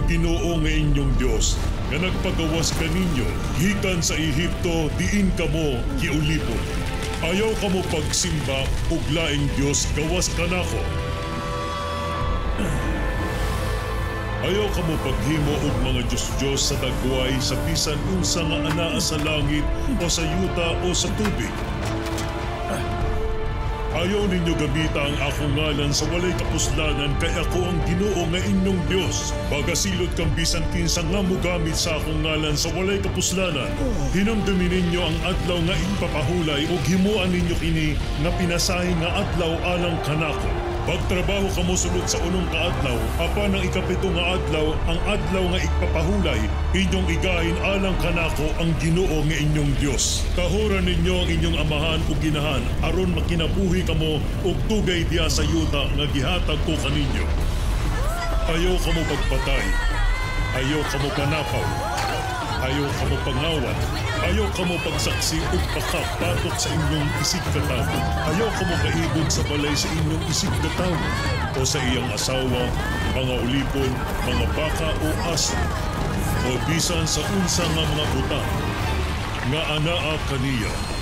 Ginoo nga inyong Dios nga nagpagawas kaninyo gikan sa Ehipto diin kamo giulipon. Ayaw kamo pagsimba ug laing Dios gawas kanako. Ayaw kamo paghimo og mga Diyos-Diyos sa dagway sa bisan unsa nga anaa sa langit o sa yuta o sa tubig. Ayaw ninyo gamita ang akong ngalan sa walay kapuslanan kay ako ang Ginoo nga inyong Dios. Bagasilot kang bisan kinsa nga mogamit sa akong ngalan sa walay kapuslanan. Hinumdumin ninyo ang adlaw nga ipapahulay ug himuan ninyo kini nga pinasahi nga adlaw alang kanako. Pagtrabaho kamo sulod sa unong kaadlaw, apan ang ikapito nga adlaw, ang adlaw nga ipapahulay, inyong igahin alang kanako ang Ginoo nga inyong Dios. Tahoran ninyo ang inyong amahan ug ginahan aron makinabuhi kamo ug tugay diya sa yuta nga gihatag ko kaninyo. Ayaw kamo pagpatay, ayaw kamo panapaw, ayaw kamo pangawan, ayaw kamo pagsaksi ug pakapatok sa inyong isig katawo. Ayaw kamo kaibog sa balay sa inyong isig katawo o sa iyang asawa, mga ulipon, mga baka o aso, o bisan sa unsa nga mga butang nga anaa kaniya.